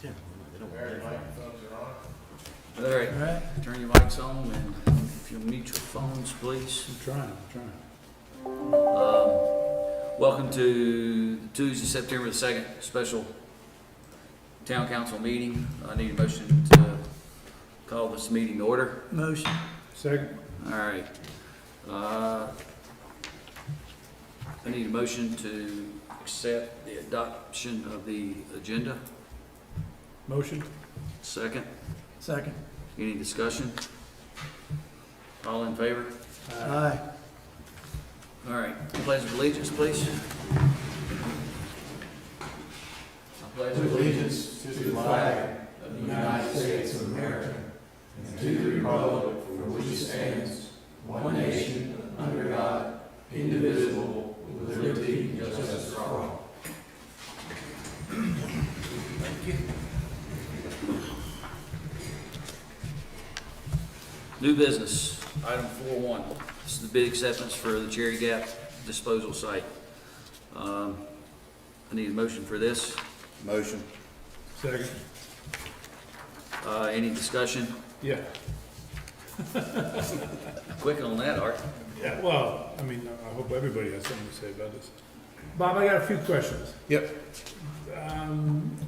Yeah. They don't want it. All right, All right. turn your mics on, and if you'll mute your phones, please. I'm trying. Welcome to Tuesday, September the 2nd, special town council meeting. I need a motion to call this meeting to order. Motion. Second. All right. I need a motion to accept the adoption of the agenda. Motion. Second. Second. Any discussion? All in favor? Aye. All right. Pledge of allegiance, please. I pledge Allegiance to the flag of the United States of America and to the republic for which it stands, one nation, under God, indivisible, with liberty and justice for all. New business, item 4.1. This is the bid acceptance for the Cherry Gap disposal site. I need a motion for this. Motion. Second. Any discussion? Yeah. Quick on that, Art. Yeah, well, I mean, I hope everybody has something to say about this. Bob, I got a few questions. Yep.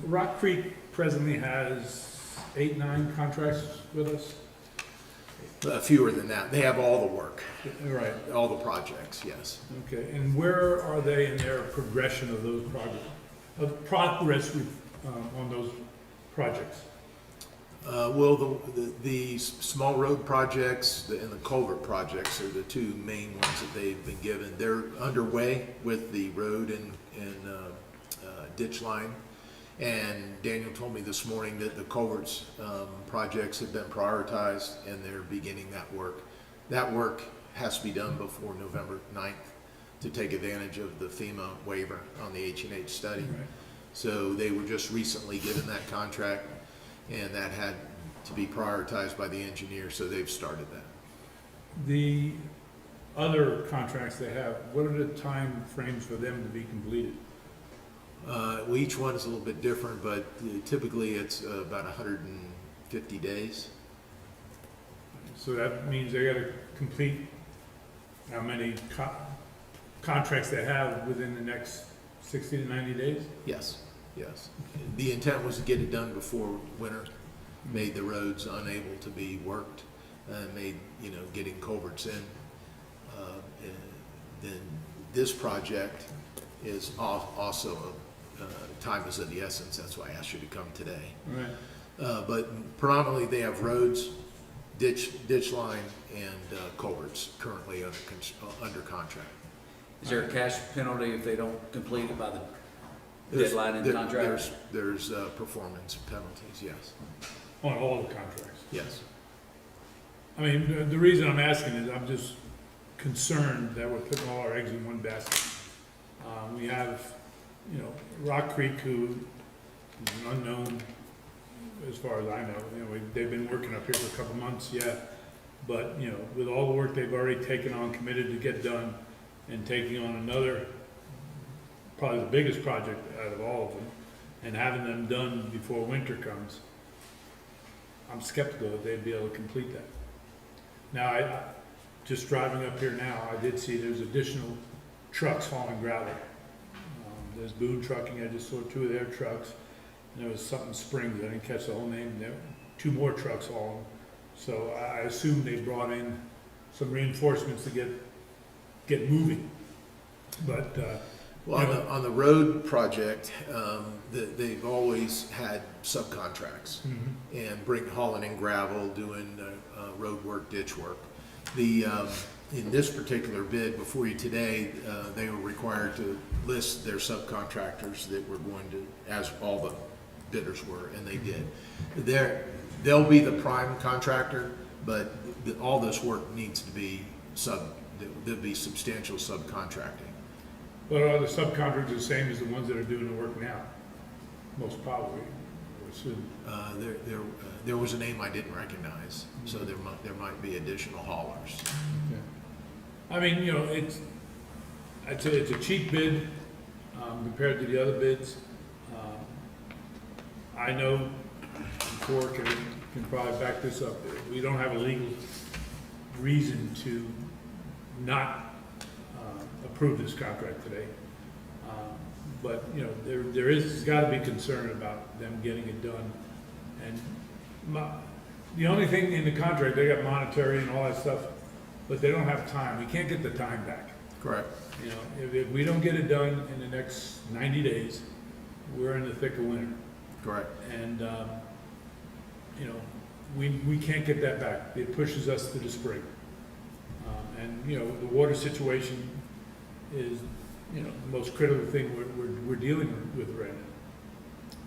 Rock Creek presently has 8-9 contracts with us. Fewer than that. They have all the work, Right. all the projects, yes. Okay, and where are they in their progression of those progress on those projects? Well, the small road projects and the culvert projects are the two main ones that they've been given. They're underway with the road and ditch line. And Daniel told me this morning that the culverts projects have been prioritized and they're beginning that work. That work has to be done before November 9th to take advantage of the FEMA waiver on the H&H study. Right. So they were just recently given that contract, and that had to be prioritized by the engineer, so they've started that. The other contracts they have, what are the time frames for them to be completed? Well, each one is a little bit different, but typically it's about 150 days. So that means they gotta complete how many contracts they have within the next 60 to 90 days? Yes, yes. The intent was to get it done before winter, made the roads unable to be worked, made, getting culverts in. And then this project is also, time is of the essence, that's why I asked you to come today. Right. But predominantly they have roads, ditch line, and culverts currently under contract. Is there a cash penalty if they don't complete it by the deadline in the contract? There's performance penalties, yes. On all the contracts? Yes. I mean, the reason I'm asking is I'm just concerned that we're putting all our eggs in one basket. We have, Rock Creek, who is an unknown as far as I know. They've been working up here for a couple months, yeah. But, with all the work they've already taken on, committed to get done, and taking on another, probably the biggest project out of all of them, and having them done before winter comes, I'm skeptical that they'd be able to complete that. Now, I just driving up here now, I did see there's additional trucks hauling gravel. There's Boone Trucking, I just saw 2 of their trucks, and there was something Springs, I didn't catch the whole name, there were 2 more trucks hauling. So I assume they brought in some reinforcements to get moving. But, Well, on the road project, they've always had subcontracts and hauling in gravel, doing road work, ditch work. In this particular bid before you today, they were required to list their subcontractors that were going to, as all the bidders were, and they did. They'll be the prime contractor, but all this work needs to be there'll be substantial subcontracting. but are the subcontractors the same as the ones that are doing the work now? Most probably, I assume. There was a name I didn't recognize, so there might be additional haulers. Okay. I mean, it's a cheap bid compared to the other bids. I know, Cor can probably back this up, we don't have a legal reason to not approve this contract today. But, you know, there's gotta be concern about them getting it done. And the only thing in the contract, they got monetary and all that stuff, but they don't have time. We can't get the time back. Correct. You know, if we don't get it done in the next 90 days, we're in the thick of winter. Correct. And, you know, we can't get that back. It pushes us to the spring. And, you know, the water situation is, you know, the most critical thing we're dealing with right now.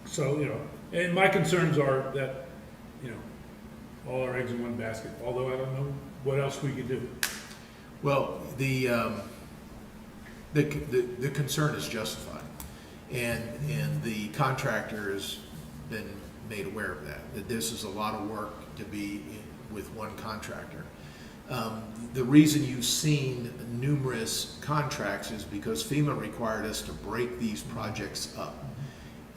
So, you know, and my concerns are that, you know, all our eggs in one basket, although I don't know what else we could do. Well, the concern is justified, and the contractor has been made aware of that this is a lot of work to be with one contractor. The reason you've seen numerous contracts is because FEMA required us to break these projects up.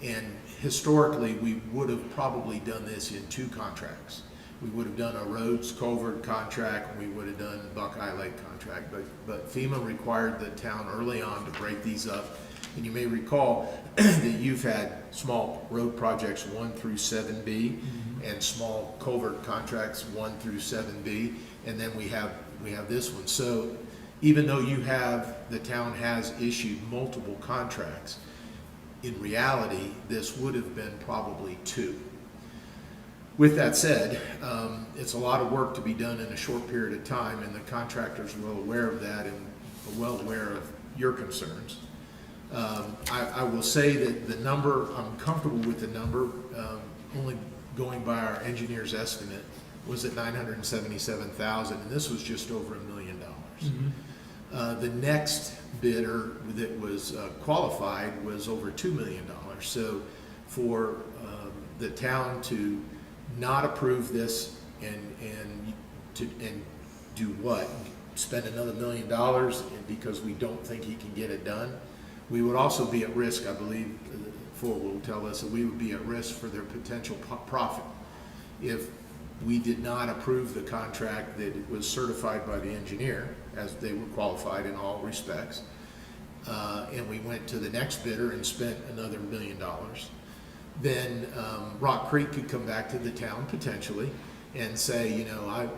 And historically, we would have probably done this in 2 contracts. We would have done a roads culvert contract, we would have done Buckeye Lake contract, but FEMA required the town early on to break these up. And you may recall that you've had small road projects 1 through 7B and small culvert contracts 1 through 7B, and then we have this one. So even though the town has issued multiple contracts, in reality, this would have been probably 2. With that said, it's a lot of work to be done in a short period of time, and the contractor's well aware of that and well aware of your concerns. I will say that the number, I'm comfortable with the number, only going by our engineer's estimate, was at $977,000, and this was just over $1 million. The next bidder that was qualified was over $2 million. So for the town to not approve this and do what? Spend another $1 million because we don't think he can get it done. We would also be at risk, I believe, Ford will tell us that we would be at risk for their potential profit if we did not approve the contract that was certified by the engineer, as they were qualified in all respects, and we went to the next bidder and spent another $1 million. Then Rock Creek could come back to the town potentially and say, you know,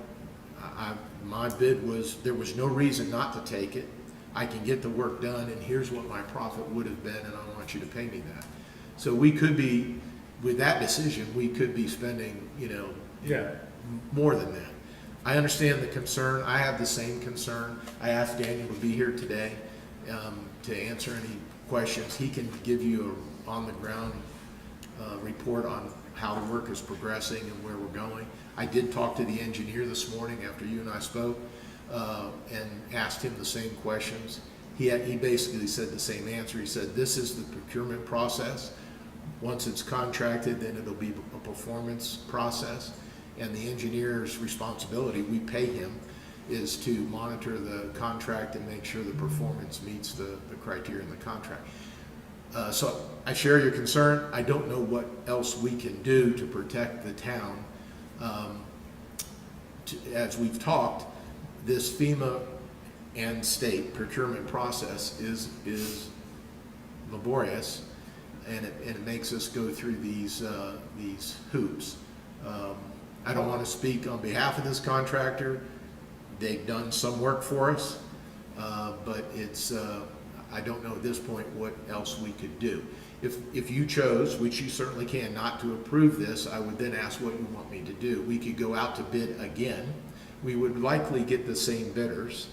my bid was, there was no reason not to take it. I can get the work done, and here's what my profit would have been, and I want you to pay me that. So we could be, with that decision, we could be spending, you know, more than that. I understand the concern. I have the same concern. I asked Daniel to be here today to answer any questions. He can give you a on-the-ground report on how the work is progressing and where we're going. I did talk to the engineer this morning after you and I spoke and asked him the same questions. He basically said the same answer. He said, this is the procurement process. Once it's contracted, then it'll be a performance process. And the engineer's responsibility, we pay him, is to monitor the contract and make sure the performance meets the criteria in the contract. So I share your concern. I don't know what else we can do to protect the town. As we've talked, this FEMA and state procurement process is laborious, and it makes us go through these hoops. I don't want to speak on behalf of this contractor. They've done some work for us, but it's I don't know at this point what else we could do. If you chose, which you certainly can, not to approve this, I would then ask what you want me to do. We could go out to bid again. We would likely get the same bidders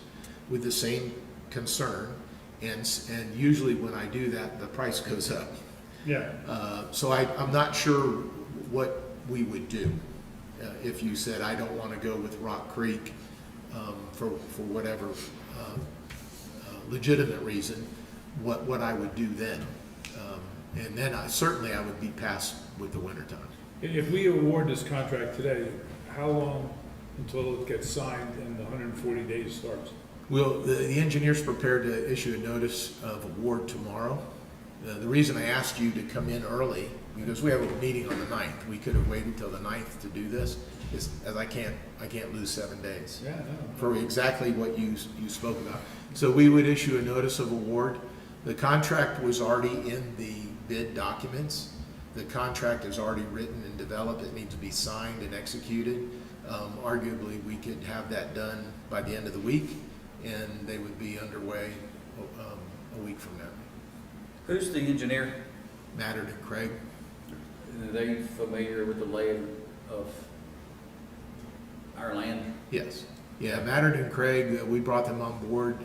with the same concern, and usually when I do that, the price goes up. Yeah. So I'm not sure what we would do if you said, I don't want to go with Rock Creek for whatever legitimate reason, what I would do then. And then certainly I would be past with the wintertime. If we award this contract today, how long until it gets signed and the 140 days starts? Well, the engineer's prepared to issue a notice of award tomorrow, The reason I asked you to come in early, because we have a meeting on the 9th. We could have waited till the 9th to do this, is as I can't lose 7 days Yeah, no. for exactly what you spoke about. So we would issue a notice of award. The contract was already in the bid documents. The contract is already written and developed. It needs to be signed and executed. Arguably, we could have that done by the end of the week, and they would be underway a week from now. Who's the engineer? Mattern and Craig. Are they familiar with the layout of our land? Yes. Yeah, Mattern and Craig, we brought them on board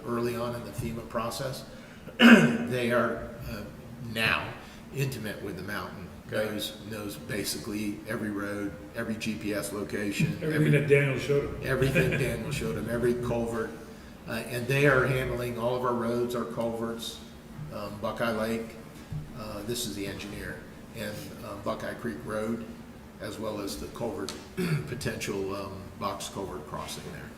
early on in the FEMA process. They are now intimate with the mountain. Okay. Knows basically every road, every GPS location. Everything that Daniel showed him. Everything Daniel showed them, every culvert. And they are handling all of our roads, our culverts, Buckeye Lake, this is the engineer, and Buckeye Creek Road, as well as the culvert, potential box culvert crossing there.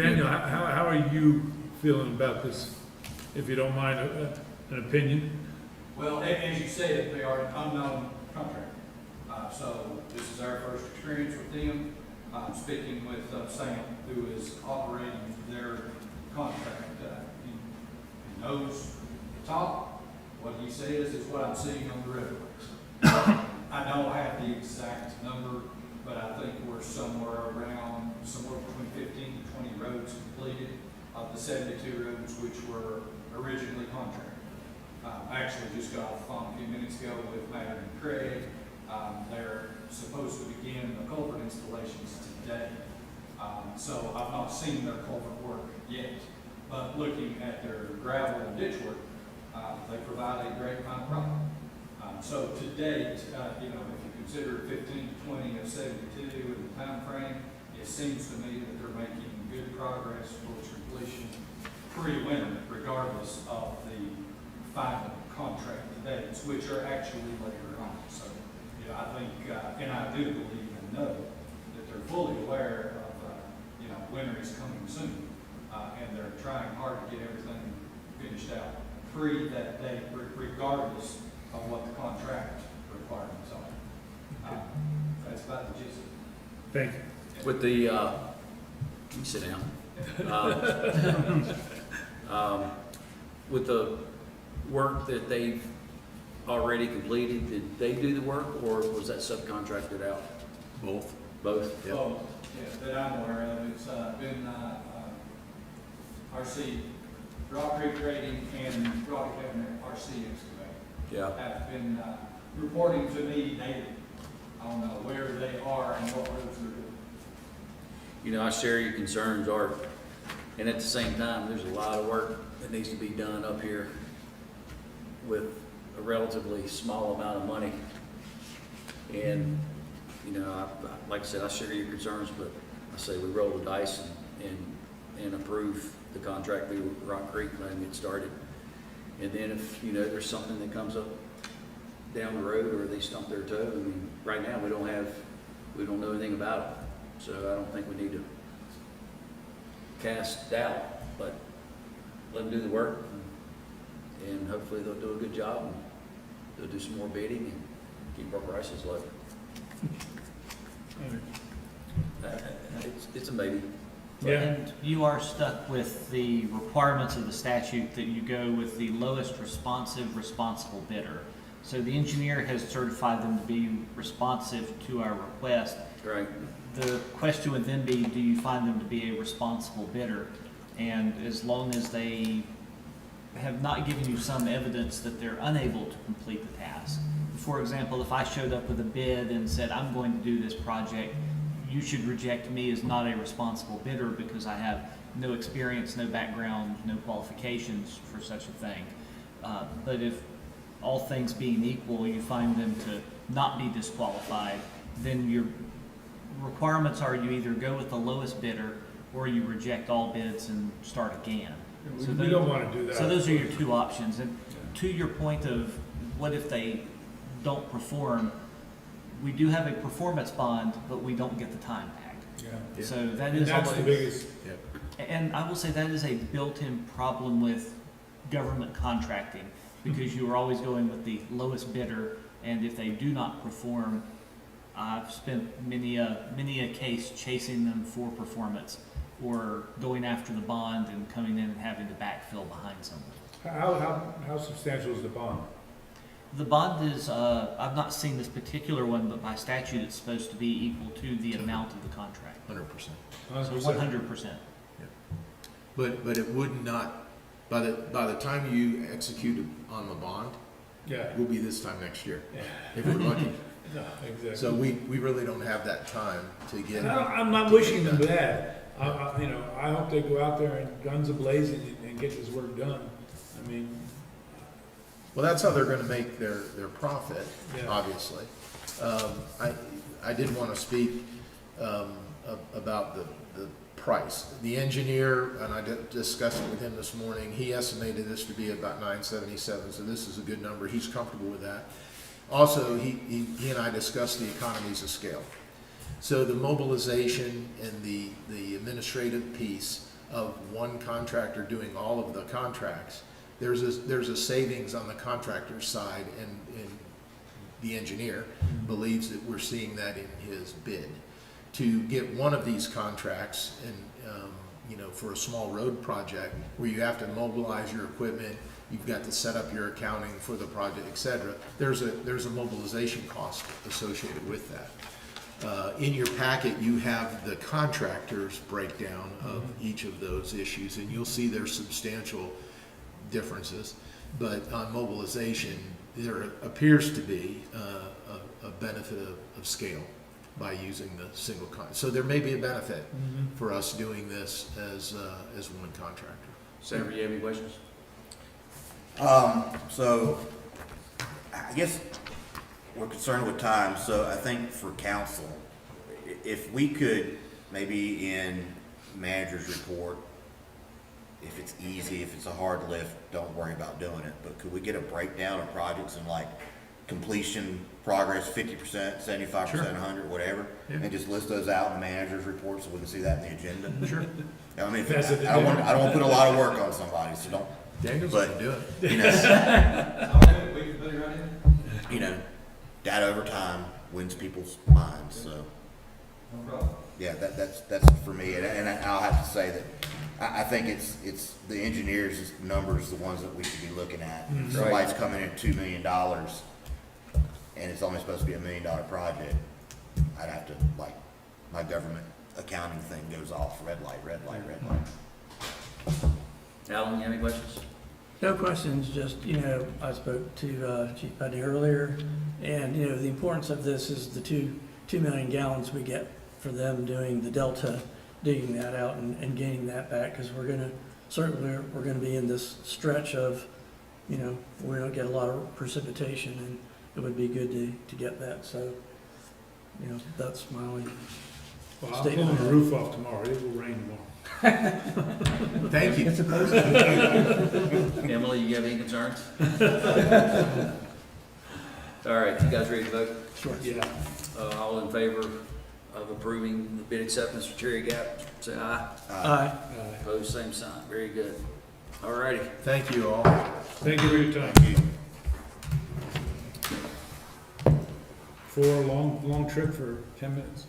Daniel, how are you feeling about this, if you don't mind an opinion? Well, as you said, they are an unknown contractor. So this is our first experience with them. Speaking with Sam, who is operating their contract. He knows the top. What he says is what I'm seeing on the roadways. I don't have the exact number, but I think we're somewhere between 15 to 20 roads completed of the 72 roads which were originally contracted. I actually just got off the phone a few minutes ago with Mattern and Craig. They're supposed to begin the culvert installations today. So I've not seen their culvert work yet, but looking at their gravel and ditch work, they provide a great kind of product. So to date, if you consider 15 to 20 of 72 in the time frame, it seems to me that they're making good progress towards completion pre-winter, regardless of the final contract dates, which are actually later on. So, I think, and I do believe and know that they're fully aware of, winter is coming soon, and they're trying hard to get everything finished out pre that date, regardless of what the contract requirements are. That's about the gist of it. Thank you. With the, you sit down. With the work that they've already completed, did they do the work, or was that subcontracted out? Both. Both? Yep. Well, that I'm aware of, it's been RC Rock Creek Grading and Rock Cabinet RC Excavating Yeah. have been reporting to me daily on where they are and what roads they're doing. I share your concerns, Art, and at the same time, there's a lot of work that needs to be done up here with a relatively small amount of money. And, like I said, I share your concerns, but I say we roll the dice and approve the contract with Rock Creek, let them get started. And then if, there's something that comes up down the road or they stump their toe, right now we don't know anything about it. So I don't think we need to cast doubt, but let them do the work, and hopefully they'll do a good job, and they'll do some more bidding and keep our prices low. It's a maybe. Yeah. And you are stuck with the requirements of the statute that you go with the lowest responsible bidder. So the engineer has certified them to be responsive to our request. Right. The question would then be, do you find them to be a responsible bidder? And as long as they have not given you some evidence that they're unable to complete the task. For example, if I showed up with a bid and said, I'm going to do this project, you should reject me as not a responsible bidder because I have no experience, no background, no qualifications for such a thing. But if all things being equal, you find them to not be disqualified, then your requirements are you either go with the lowest bidder or you reject all bids and start again. We don't want to do that. So those are your two options. And to your point of what if they don't perform, we do have a performance bond, but we don't get the time back. Yeah. So that And is that's the always, biggest, and I will say that is a built-in problem with government contracting. because you are always going with the lowest bidder, and if they do not perform, I've spent many a case chasing them for performance, or going after the bond and coming in and having to backfill behind someone. How substantial is the bond? The bond is, I've not seen this particular one, but by statute, it's supposed to be equal to the amount of the contract. 100%. So 100%. But it would not, by the time you execute on the bond, Yeah, it will be this time next year, yeah, if we're lucky. no, exactly. So we really don't have that time to get. And I'm not wishing them bad. You know, I hope they go out there and guns a-blazing and get this work done. I mean, Well, that's how they're gonna make their profit, Yeah. obviously. I did wanna speak, about the price. The engineer, and I discussed it with him this morning, he estimated this to be about $977, so this is a good number. He's comfortable with that. Also, he and I discussed the economies of scale. So the mobilization and the administrative piece of one contractor doing all of the contracts, there's a savings on the contractor's side, and the engineer believes that we're seeing that in his bid. To get one of these contracts and, you know, for a small road project where you have to mobilize your equipment, you've got to set up your accounting for the project, et cetera, there's a mobilization cost associated with that. In your packet, you have the contractor's breakdown of each of those issues, and you'll see there's substantial differences. But on mobilization, there appears to be a benefit of scale by using the single so there may be a benefit for us doing this as one contractor. Senator, you have any questions? So, I guess we're concerned with time, so I think for council, if we could, maybe in manager's report, if it's easy, if it's a hard lift, don't worry about doing it, but could we get a breakdown of projects and like completion, progress, 50%, 75%, Sure. 100, whatever, Yeah. and just list those out in the manager's report so we can see that in the agenda? Sure. I mean, Pass it to I don't want Daniel. to put a lot of work on somebody, so don't, Daniel's But- gonna do it. you know, I'll do it. We can put it right in. you know, data over time wins people's minds, so. No problem. Yeah, that's for me, and I'll have to say that I think it's the engineers' numbers, the ones that we should be looking at. If somebody's coming in $2 million, and it's only supposed to be $1 million project, I'd have to, like, my government accounting thing goes off, red light, red light, red light. Alan, you have any questions? No questions, just, you know, I spoke to Chief Buddy earlier, and, you know, the importance of this is the 2 million gallons we get for them doing the delta, digging that out and gaining that back, because certainly we're gonna be in this stretch of, you know, we don't get a lot of precipitation, and it would be good to get that, so, you know, that's my only, well, I'm pulling the roof off tomorrow. It will rain tomorrow. Thank you. Emily, you have any concerns? All right, you guys ready to vote? sure. Yeah. All in favor of approving the bid acceptance for Cherry Gap, say aye. Aye. Opposed, same sign. Very good. All righty. Thank you all. Thank you for your time. For a long trip for 10 minutes.